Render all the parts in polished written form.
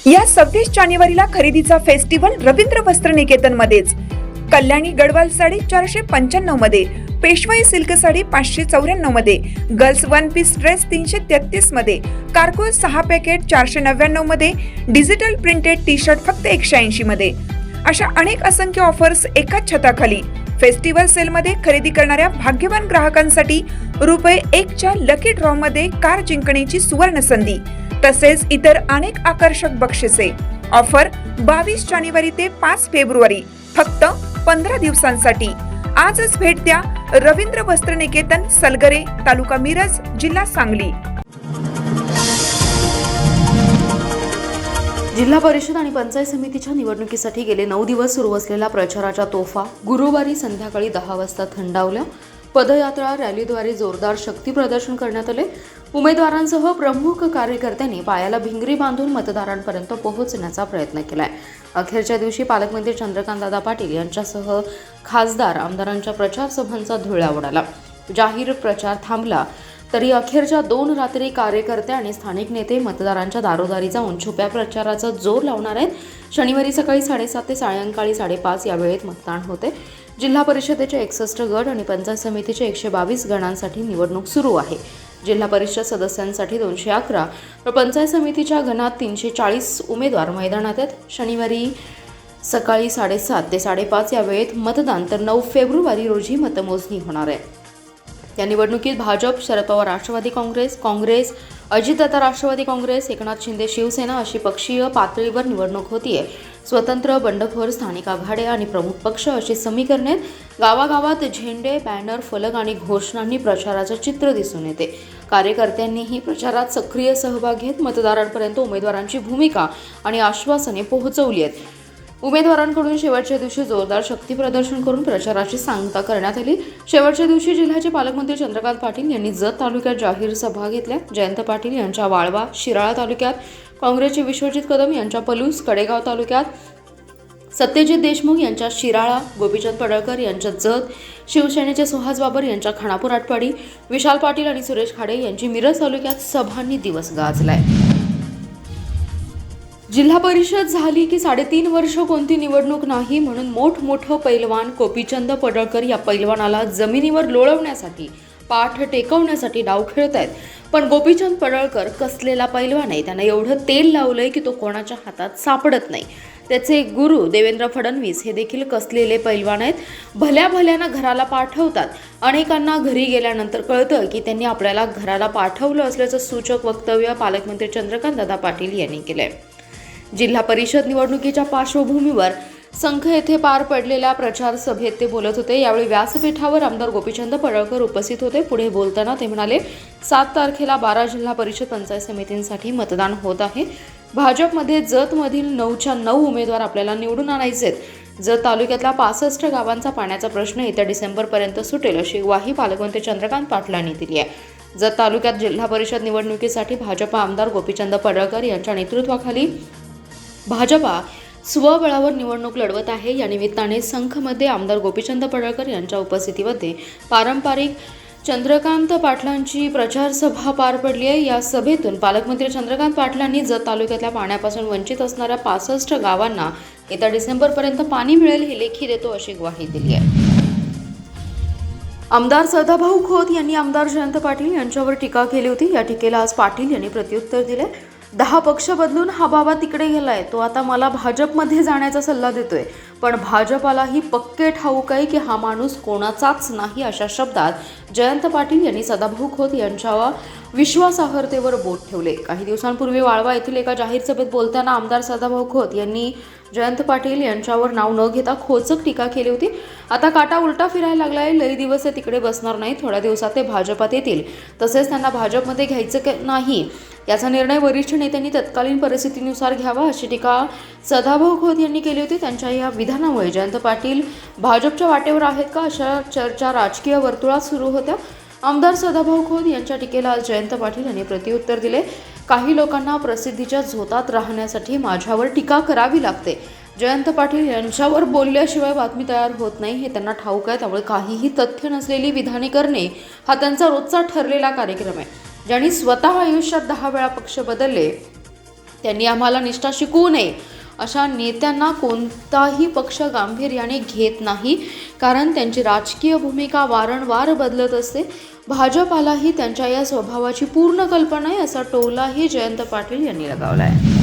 या 26 जानेवारीला खरेदीचा फेस्टिवल रवींद्र वस्त्र निकेतन मध्येच. कल्याणी गडवाल साडी 495 मध्ये, पेशवाई सिल्क साडी 594 मध्ये, गर्ल्स वन पीस ड्रेस 333 मध्ये, कार्गो 6 पॅकेट 499 मध्ये, डिजिटल प्रिंटेड टी शर्ट फक्त 180 मध्ये. अशा अनेक असंख्य ऑफर्स एकाच छताखाली. फेस्टिवल सेल मध्ये खरेदी करणाऱ्या भाग्यवान ग्राहकांसाठी ₹1 च्या लकी ड्रॉ मध्ये कार जिंकण्याची सुवर्ण संधी, तसेच इतर अनेक आकर्षक बक्षिसे. ऑफर 22 जानेवारी ते 5 फेब्रुवारी, फक्त 15 दिवसांसाठी. आजच भेट द्या रवींद्र वस्त्र निकेतन, सलगरे, तालुका मिरज, जिल्हा सांगली. जिल्हा परिषद आणि पंचायत समितीच्या निवडणुकीसाठी गेले 9 दिवस सुरू असलेल्या प्रचाराच्या तोफा गुरुवारी संध्याकाळी 10 वाजता थंडावल्या. पदयात्रा रॅलीद्वारे जोरदार शक्ती प्रदर्शन करण्यात आले. उमेदवारांसह प्रमुख कार्यकर्त्यांनी पायाला भिंगरी बांधून मतदारांपर्यंत पोहोचण्याचा प्रयत्न केलाय. अखेरच्या दिवशी पालकमंत्री चंद्रकांतदादा पाटील यांच्यासह खासदार आमदारांच्या प्रचार सभांचा धुळा उडाला. जाहीर प्रचार थांबला तरी अखेरच्या 2 रात्री कार्यकर्ते आणि स्थानिक नेते मतदारांच्या दारोदारी जाऊन छुप्या प्रचाराचा जोर लावणार आहेत. शनिवारी सकाळी 7:30 ते सायंकाळी 5:30 या वेळेत मतदान होते. जिल्हा परिषदेचे 61 गट आणि पंचायत समितीचे 122 गणांसाठी निवडणूक सुरू आहे. जिल्हा परिषद सदस्यांसाठी 211 तर पंचायत समितीच्या गणात 340 उमेदवार मैदानात आहेत. शनिवारी सकाळी 7:30 ते 5:30 या वेळेत मतदान, तर 9 फेब्रुवारी रोजी मतमोजणी होणार आहे. या निवडणुकीत भाजप, शरद पवार राष्ट्रवादी काँग्रेस, अजितदादा राष्ट्रवादी काँग्रेस, एकनाथ शिंदे शिवसेना अशी पक्षीय पातळीवर निवडणूक होतीये. स्वतंत्र, बंडखोर, स्थानिक आघाड्या आणि प्रमुख पक्ष अशी समीकरणे आहेत. गावागावात झेंडे, बॅनर, फलक आणि घोषणांनी प्रचाराचं चित्र दिसून येते. कार्यकर्त्यांनीही प्रचारात सक्रिय सहभाग घेत मतदारांपर्यंत उमेदवारांची भूमिका आणि आश्वासने पोहोचवली आहेत. उमेदवारांकडून शेवटच्या दिवशी जोरदार शक्ती प्रदर्शन करून प्रचाराची सांगता करण्यात आली. शेवटच्या दिवशी जिल्ह्याचे पालकमंत्री चंद्रकांत पाटील यांनी जत तालुक्यात जाहीर सभा घेतल्या. जयंत पाटील यांच्या वाळवा, शिराळा तालुक्यात, काँग्रेसचे विश्वजित कदम यांच्या पलूस, कडेगाव तालुक्यात, सत्यजित देशमुख यांच्या शिराळा, गोपीचंद पडळकर यांच्या जत, शिवसेनेचे सुहास बाबर यांच्या खानापूर आटपाडी, विशाल पाटील आणि सुरेश खाडे यांची मिरज तालुक्यात सभांनी दिवस गाजलाय. जिल्हा परिषद झाली की 3.5 वर्ष कोणती निवडणूक नाही म्हणून मोठमोठं पैलवान गोपीचंद पडळकर या पैलवानाला जमिनीवर लोळवण्यासाठी, पाठ टेकवण्यासाठी डाव खेळत आहेत. पण गोपीचंद पडळकर कसलेला पैलवान आहे, त्यांना एवढं तेल लावलंय की तो कोणाच्या हातात सापडत नाही. त्याचे गुरु देवेंद्र फडणवीस हे देखील कसलेले पैलवान आहेत. भल्या भल्यानं घराला पाठवतात. अनेकांना घरी गेल्यानंतर कळतं की त्यांनी आपल्याला घराला पाठवलं असल्याचं सूचक वक्तव्य पालकमंत्री चंद्रकांतदादा पाटील यांनी केलंय. जिल्हा परिषद निवडणुकीच्या पार्श्वभूमीवर संख येथे पार पडलेल्या प्रचार सभेत ते बोलत होते. यावेळी व्यासपीठावर आमदार गोपीचंद पडळकर उपस्थित होते. पुढे बोलताना ते म्हणाले, 7 तारखेला 12 जिल्हा परिषद पंचायत समितींसाठी मतदान होत आहे. भाजपमध्ये जतमधील 9च्या 9 उमेदवार आपल्याला निवडून आणायचे आहेत. जत तालुक्यातल्या 65 गावांचा पाण्याचा प्रश्न येत्या डिसेंबरपर्यंत सुटेल अशी ग्वाही पालकमंत्री चंद्रकांत पाटलांनी दिली आहे. जत तालुक्यात जिल्हा परिषद निवडणुकीसाठी भाजपा आमदार गोपीचंद पडळकर यांच्या नेतृत्वाखाली भाजपा स्वबळावर निवडणूक लढवत आहे. या निमित्ताने संखमध्ये आमदार गोपीचंद पडळकर यांच्या उपस्थितीमध्ये पारंपरिक चंद्रकांत पाटलांची प्रचार सभा पार पडली आहे. या सभेतून पालकमंत्री चंद्रकांत पाटलांनी जत तालुक्यातल्या पाण्यापासून वंचित असणाऱ्या 65 गावांना येत्या डिसेंबरपर्यंत पाणी मिळेल हे लेखी देतो अशी ग्वाही दिली आहे. आमदार सदाभाऊ खोत यांनी आमदार जयंत पाटील यांच्यावर टीका केली होती. या टीकेला आज पाटील यांनी प्रत्युत्तर दिले. 10 पक्ष बदलून हा बाबा तिकडे गेलाय, तो आता मला भाजपमध्ये जाण्याचा सल्ला देतोय. पण भाजपालाही पक्के ठाऊक आहे की हा माणूस कोणाचाच नाही. अशा शब्दात जयंत पाटील यांनी सदाभाऊ खोत यांच्या विश्वासार्हतेवर बोट ठेवले. काही दिवसांपूर्वी वाळवा येथील एका जाहीर सभेत बोलताना आमदार सदाभाऊ खोत यांनी जयंत पाटील यांच्यावर नाव न घेता खोचक टीका केली होती. आता काटा उलटा फिरायला लागलाय. लई दिवस ते तिकडे बसणार नाही. थोड्या दिवसात ते भाजपात येतील. तसेच त्यांना भाजपमध्ये घ्यायचं नाही याचा निर्णय वरिष्ठ नेत्यांनी तत्कालीन परिस्थितीनुसार घ्यावा अशी टीका सदाभाऊ खोत यांनी केली होती. त्यांच्या या विधानामुळे जयंत पाटील भाजपच्या वाटेवर आहेत का अशा चर्चा राजकीय वर्तुळात सुरू होत्या. आमदार सदाभाऊ खोत यांच्या टीकेला आज जयंत पाटील यांनी प्रत्युत्तर दिले. काही लोकांना प्रसिद्धीच्या झोतात राहण्यासाठी माझ्यावर टीका करावी लागते. जयंत पाटील यांच्यावर बोलल्याशिवाय बातमी तयार होत नाही हे त्यांना ठाऊक आहे. त्यामुळे काहीही तथ्य नसलेली विधाने करणे हा त्यांचा रोजचा ठरलेला कार्यक्रम आहे. ज्यांनी स्वतः आयुष्यात 10 वेळा पक्ष बदलले त्यांनी आम्हाला निष्ठा शिकवू नये. अशा नेत्यांना कोणताही पक्ष गांभीर्याने घेत नाही, कारण त्यांची राजकीय भूमिका वारंवार बदलत असते. भाजपालाही त्यांच्या या स्वभावाची पूर्ण कल्पना आहे, असा टोलाही जयंत पाटील यांनी लगावला आहे.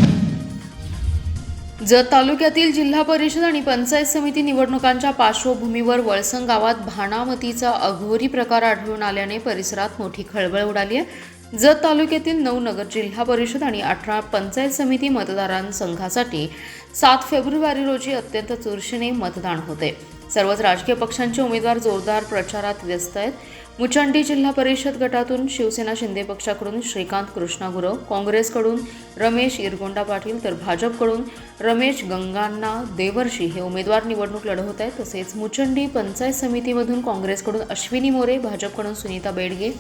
जत तालुक्यातील जिल्हा परिषद आणि पंचायत समिती निवडणुकांच्या पार्श्वभूमीवर वळसंग गावात भाणामतीचा अघोरी प्रकार आढळून आल्याने परिसरात मोठी खळबळ उडाली आहे. जत तालुक्यातील 9 नगर जिल्हा परिषद आणि 18 पंचायत समिती मतदारसंघासाठी 7 फेब्रुवारी रोजी अत्यंत चुरशीने मतदान होते. सर्वच राजकीय पक्षांचे उमेदवार जोरदार प्रचारात व्यस्त आहेत. मुचंडी जिल्हा परिषद गटातून शिवसेना शिंदे पक्षाकडून श्रीकांत कृष्णा गुरव, काँग्रेसकडून रमेश इरगोंडा पाटील तर भाजपकडून रमेश गंगांना देवर्षी हे उमेदवार निवडणूक लढवत आहेत. तसेच मुचंडी पंचायत समितीमधून काँग्रेसकडून अश्विनी मोरे, भाजपकडून सुनीता बेडगे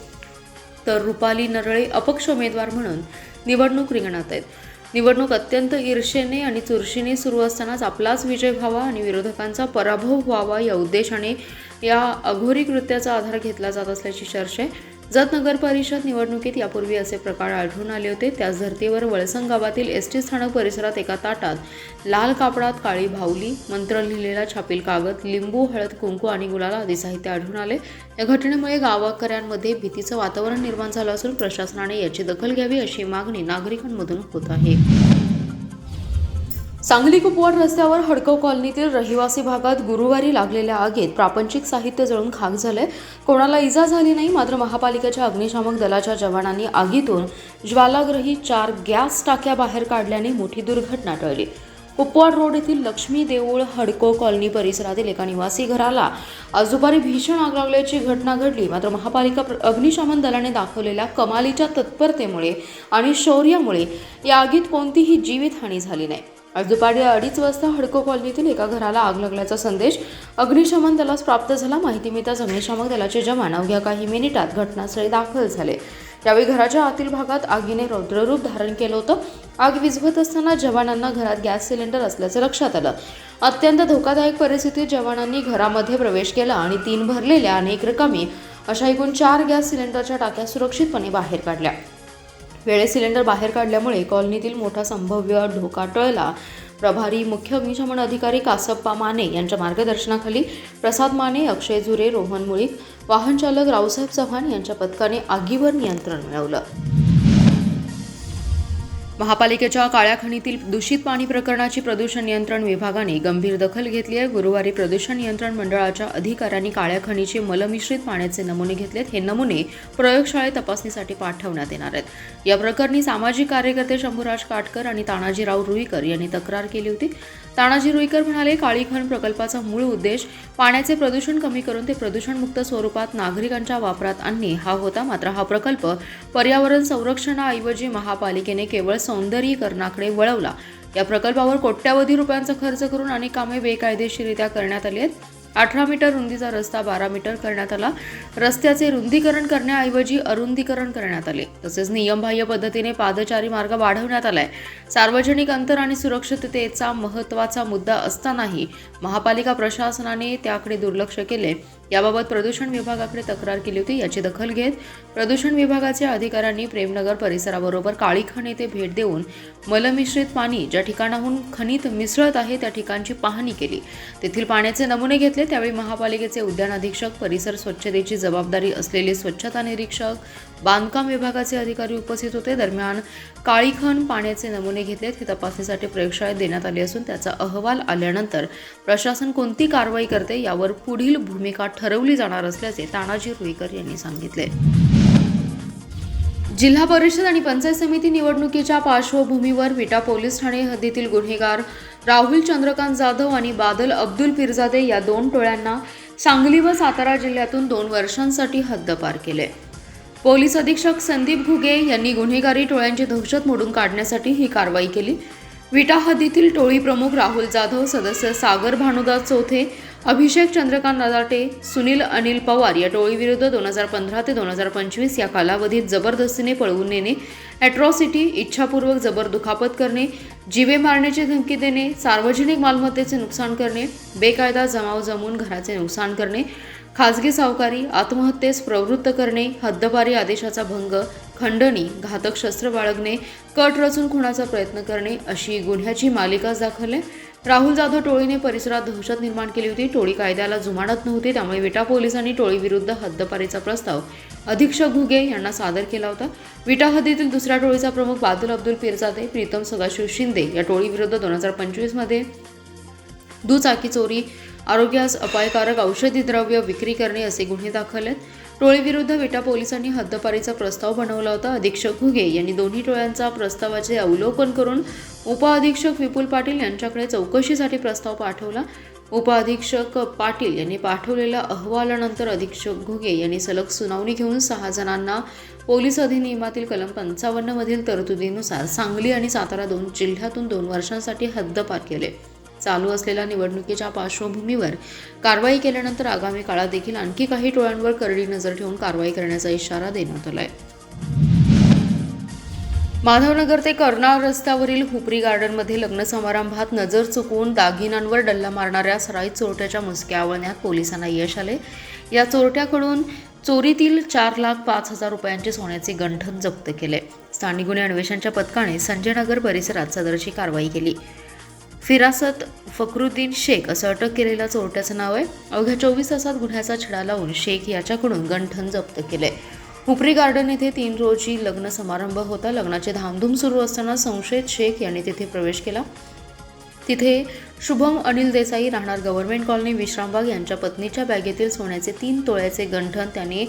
तर रुपाली नरळे अपक्ष उमेदवार म्हणून निवडणूक रिंगणात आहेत. निवडणूक अत्यंत ईर्षेने आणि चुरशीने सुरू असतानाच आपलाच विजय व्हावा आणि विरोधकांचा पराभव व्हावा या उद्देशाने या अघोरी कृत्याचा आधार घेतला जात असल्याची चर्चा आहे. जत नगर परिषद निवडणुकीत यापूर्वी असे प्रकार आढळून आले होते. त्याच धर्तीवर वळसंग गावातील एसटी स्थानक परिसरात एका ताटात लाल कापडात काळी भावली, मंत्र लिहिलेला छापील कागद, लिंबू, हळद, कुंकू आणि गुलाल आदी साहित्य आढळून आले. या घटनेमुळे गावकऱ्यांमध्ये भीतीचं वातावरण निर्माण झालं असून प्रशासनाने याची दखल घ्यावी अशी मागणी नागरिकांमधून होत आहे. सांगली कुपवाड रस्त्यावर हडको कॉलनीतील रहिवासी भागात गुरुवारी लागलेल्या आगीत प्रापंचिक साहित्य जळून खाक झाले. कोणाला इजा झाली नाही, मात्र महापालिकेच्या अग्निशामक दलाच्या जवानांनी आगीतून ज्वालाग्रही 4 गॅस टाक्या बाहेर काढल्याने मोठी दुर्घटना टळली. कुपवाड रोड येथील लक्ष्मी देऊळ हडको कॉलनी परिसरातील एका निवासी घराला आज दुपारी भीषण आग लागल्याची घटना घडली. मात्र महापालिका अग्निशमन दलाने दाखवलेल्या कमालीच्या तत्परतेमुळे आणि शौर्यामुळे या आगीत कोणतीही जीवितहानी झाली नाही. आज दुपारी 2:30 वाजता हडको कॉलनीतील एका घराला आग लागल्याचा संदेश अग्निशमन दलास प्राप्त झाला. माहिती मिळताच अग्निशामक दलाचे जवान अवघ्या काही मिनिटात घटनास्थळी दाखल झाले. यावेळी घराच्या आतील भागात आगीने रौद्ररूप धारण केलं होतं. आग विझवत असताना जवानांना घरात गॅस सिलेंडर असल्याचं लक्षात आलं. अत्यंत धोकादायक परिस्थितीत जवानांनी घरामध्ये प्रवेश केला आणि 3 भरलेल्या आणि 1 रिकामी अशा एकूण 4 गॅस सिलेंडरच्या टाक्या सुरक्षितपणे बाहेर काढल्या. वेळेत सिलेंडर बाहेर काढल्यामुळे कॉलनीतील मोठा संभाव्य धोका टळला. प्रभारी मुख्य अग्निशमन अधिकारी कासप्पा माने यांच्या मार्गदर्शनाखाली प्रसाद माने, अक्षय झुरे, रोहन मुळीक, वाहन चालक रावसाहेब चव्हाण यांच्या पथकाने आगीवर नियंत्रण मिळवलं. महापालिकेच्या काळ्या खणीतील दूषित पाणी प्रकरणाची प्रदूषण नियंत्रण विभागाने गंभीर दखल घेतली आहे. गुरुवारी प्रदूषण नियंत्रण मंडळाच्या अधिकाऱ्यांनी काळ्या खणीचे मलमिश्रित पाण्याचे नमुने घेतलेत. हे नमुने प्रयोगशाळेत तपासणीसाठी पाठवण्यात येणार आहेत. या प्रकरणी सामाजिक कार्यकर्ते शंभूराज काटकर आणि तानाजीराव रुईकर यांनी तक्रार केली होती. तानाजी रुईकर म्हणाले, काळी खण प्रकल्पाचा मूळ उद्देश पाण्याचे प्रदूषण कमी करून ते प्रदूषणमुक्त स्वरूपात नागरिकांच्या वापरात आणणे हा होता. मात्र हा प्रकल्प पर्यावरण संरक्षणाऐवजी महापालिकेने केवळ सौंदर्यीकरणाकडे वळवला. या प्रकल्पावर कोट्यावधी रुपयांचा खर्च करून अनेक कामे बेकायदेशीररित्या करण्यात आली आहेत. 18 मीटर रुंदीचा रस्ता 12 मीटर करण्यात आला. रस्त्याचे रुंदीकरण करण्याऐवजी अरुंदीकरण करण्यात आले. तसेच नियमबाह्य पद्धतीने पादचारी मार्ग वाढवण्यात आलाय. सार्वजनिक अंतर आणि सुरक्षिततेचा महत्त्वाचा मुद्दा असतानाही महापालिका प्रशासनाने त्याकडे दुर्लक्ष केले. याबाबत प्रदूषण विभागाकडे तक्रार केली होती. याची दखल घेत प्रदूषण विभागाच्या अधिकाऱ्यांनी प्रेमनगर परिसराबरोबर काळी खण येथे भेट देऊन मलमिश्रित पाणी ज्या ठिकाणाहून खनित मिसळत आहे त्या ठिकाणची पाहणी केली. तेथील पाण्याचे नमुने घेतले. त्यावेळी महापालिकेचे उद्यान अधीक्षक, परिसर स्वच्छतेची जबाबदारी असलेले स्वच्छता निरीक्षक, बांधकाम विभागाचे अधिकारी उपस्थित होते. दरम्यान काळी खण पाण्याचे नमुने घेतलेत. हे तपासणीसाठी प्रयोगशाळेत देण्यात आले असून त्याचा अहवाल आल्यानंतर प्रशासन कोणती कारवाई करते यावर पुढील भूमिका ठरवली जाणार असल्याचे तानाजी रुईकर यांनी सांगितले. जिल्हा परिषद आणि पंचायत समिती निवडणुकीच्या पार्श्वभूमीवर विटा पोलीस ठाणे हद्दीतील गुन्हेगार राहुल चंद्रकांत जाधव आणि बादल अब्दुल पिरजादे या 2 टोळ्यांना सांगली व सातारा जिल्ह्यातून 2 वर्षांसाठी हद्दपार केले. पोलीस अधीक्षक संदीप घुगे यांनी गुन्हेगारी टोळ्यांची दहशत मोडून काढण्यासाठी ही कारवाई केली. विटा हद्दीतील टोळी प्रमुख राहुल जाधव, सदस्य सागर भानुदास चौथे, अभिषेक चंद्रकांत नदाटे, सुनील अनिल पवार या टोळीविरुद्ध 2015 ते 2025 या कालावधीत जबरदस्तीने पळवून नेणे, ॲट्रॉसिटी, इच्छापूर्वक जबर दुखापत करणे, जीवे मारण्याची धमकी देणे, सार्वजनिक मालमत्तेचे नुकसान करणे, बेकायदा जमाव जमवून घराचे नुकसान करणे, खाजगी सावकारी, आत्महत्येस प्रवृत्त करणे, हद्दपारी आदेशाचा भंग, खंडणी, घातक शस्त्र बाळगणे, कट रचून खुनाचा प्रयत्न करणे अशी गुन्ह्याची मालिकाच दाखल आहे. राहुल जाधव टोळीने परिसरात दहशत निर्माण केली होती. टोळी कायद्याला जुमानत नव्हती, त्यामुळे विटा पोलिसांनी टोळीविरुद्ध हद्दपारीचा प्रस्ताव अधीक्षक घुगे यांना सादर केला होता. विटा हद्दीतील दुसऱ्या टोळीचा प्रमुख बादल अब्दुल पिरजादे, प्रीतम सदाशिव शिंदे या टोळीविरुद्ध 2025 मध्ये दुचाकी चोरी, आरोग्यास अपायकारक औषधी द्रव्य विक्री करणे असे गुन्हे दाखल आहेत. टोळीविरुद्ध विटा पोलिसांनी हद्दपारीचा प्रस्ताव बनवला होता. अधीक्षक घुगे यांनी दोन्ही टोळ्यांचा प्रस्तावाचे अवलोकन करून उपअधीक्षक विपुल पाटील यांच्याकडे चौकशीसाठी प्रस्ताव पाठवला. उपअधीक्षक पाटील यांनी पाठवलेल्या अहवालानंतर अधीक्षक घुगे यांनी सलग सुनावणी घेऊन 6 जणांना पोलीस अधिनियमातील कलम 55 मधील तरतुदीनुसार सांगली आणि सातारा 2 जिल्ह्यातून 2 वर्षांसाठी हद्दपार केले. चालू असलेल्या निवडणुकीच्या पार्श्वभूमीवर कारवाई केल्यानंतर आगामी काळात देखील आणखी काही टोळ्यांवर करडी नजर ठेवून कारवाई करण्याचा इशारा देण्यात आलाय. माधवनगर ते कर्नाळ रस्त्यावरील हुपरी गार्डनमध्ये लग्न समारंभात नजर चुकवून दागिन्यांवर डल्ला मारणाऱ्या सराईत चोरट्याच्या मुसक्या आवळण्यात पोलिसांना यश आले. या चोरट्याकडून चोरीतील 4,05,000 रुपयांचे सोन्याचे गंठण जप्त केले. स्थानिक गुन्हे अन्वेषणच्या पथकाने संजयनगर परिसरात सदरची कारवाई केली. फिरासत फकरुद्दीन शेख असं अटक केलेल्या चोरट्याचं नाव आहे. अवघ्या 24 तासात गुन्ह्याचा छडा लावून शेख याच्याकडून गंठण जप्त केले. हुपरी गार्डन येथे 3 रोजी लग्न समारंभ होता. लग्नाची धामधूम सुरू असताना संशयित शेख यांनी तिथे प्रवेश केला. तिथे शुभम अनिल देसाई राहणार गव्हर्नमेंट कॉलनी विश्रामबाग यांच्या पत्नीच्या बॅगेतील सोन्याचे 3 तोळ्याचे गंठण त्याने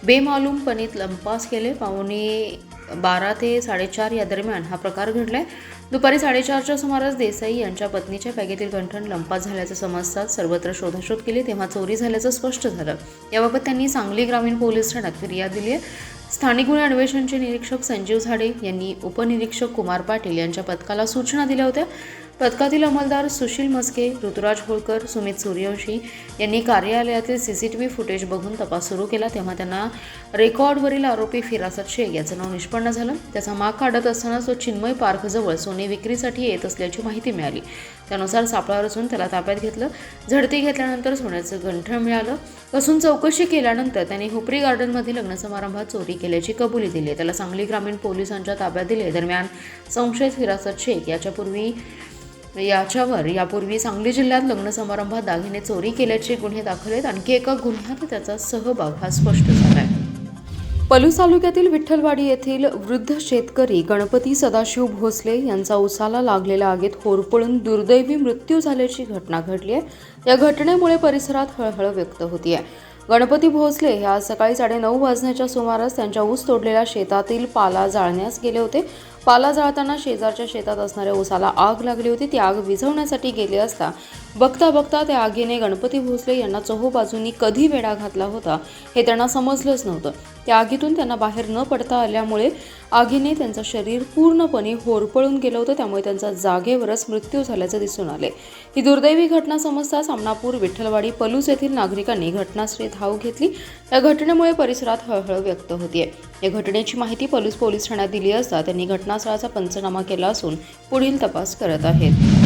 बेमालूमपणे लंपास केले. पावणे 12 ते 4:30 या दरम्यान हा प्रकार घडलाय. दुपारी 4:30च्या सुमारास देसाई यांच्या पत्नीच्या बॅगेतील गंठण लंपास झाल्याचं समजतात सर्वत्र शोधाशोध केली तेव्हा चोरी झाल्याचं स्पष्ट झालं. याबाबत त्यांनी सांगली ग्रामीण पोलीस ठाण्यात फिर्याद दिली आहे. स्थानिक गुन्हे अन्वेषणचे निरीक्षक संजीव झाडे यांनी उपनिरीक्षक कुमार पाटील यांच्या पथकाला सूचना दिल्या होत्या. पथकातील अंमलदार सुशील मस्के, ऋतुराज होळकर, सुमित सूर्यवंशी यांनी कार्यालयातील CCTV फुटेज बघून तपास सुरू केला तेव्हा त्यांना रेकॉर्डवरील आरोपी फिरासत शेख याचं नाव निष्पन्न झालं. त्याचा माग काढत असताना तो चिन्मय पार्कजवळ सोने विक्रीसाठी येत असल्याची माहिती मिळाली. त्यानुसार सापळा रचून त्याला ताब्यात घेतलं. झडती घेतल्यानंतर सोन्याचं गंठण मिळालं. कसून चौकशी केल्यानंतर त्याने हुपरी गार्डनमध्ये लग्न समारंभात चोरी केल्याची कबुली दिली. त्याला सांगली ग्रामीण पोलिसांच्या ताब्यात दिले. दरम्यान संशयित फिरासत शेख यापूर्वी सांगली जिल्ह्यात लग्न समारंभात दागिने चोरी केल्याचे गुन्हे दाखल आहेत. आणखी एका गुन्ह्यात त्याचा सहभाग हा स्पष्ट झाला आहे. पलूस तालुक्यातील विठ्ठलवाडी येथील वृद्ध शेतकरी गणपती सदाशिव भोसले यांचा उसाला लागलेल्या आगीत होरपळून दुर्दैवी मृत्यू झाल्याची घटना घडली आहे. या घटनेमुळे परिसरात हळहळ व्यक्त होतीये. गणपती भोसले हे आज सकाळी 9:30 वाजण्याच्या सुमारास त्यांच्या ऊस तोडलेल्या शेतातील पाला जाळण्यास गेले होते. पाला जाळताना शेजारच्या शेतात असणाऱ्या ऊसाला आग लागली होती. ती आग विझवण्यासाठी गेले असता बघता त्या आगीने गणपती भोसले यांना चोहोबाजूंनी कधी वेढा घातला होता हे त्यांना समजलंच नव्हतं. त्या आगीतून त्यांना बाहेर न पडता आल्यामुळे आगीने त्यांचं शरीर पूर्णपणे होरपळून गेलं होतं. त्यामुळे त्यांचा जागेवरच मृत्यू झाल्याचं दिसून आले. ही दुर्दैवी घटना समजताच आमनापूर, विठ्ठलवाडी, पलूस येथील नागरिकांनी घटनास्थळी धाव घेतली. या घटनेमुळे परिसरात हळहळ व्यक्त होतीये. या घटनेची माहिती पलूस पोलीस ठाण्यात दिली असता त्यांनी घटनास्थळाचा पंचनामा केला असून पुढील तपास करत आहेत.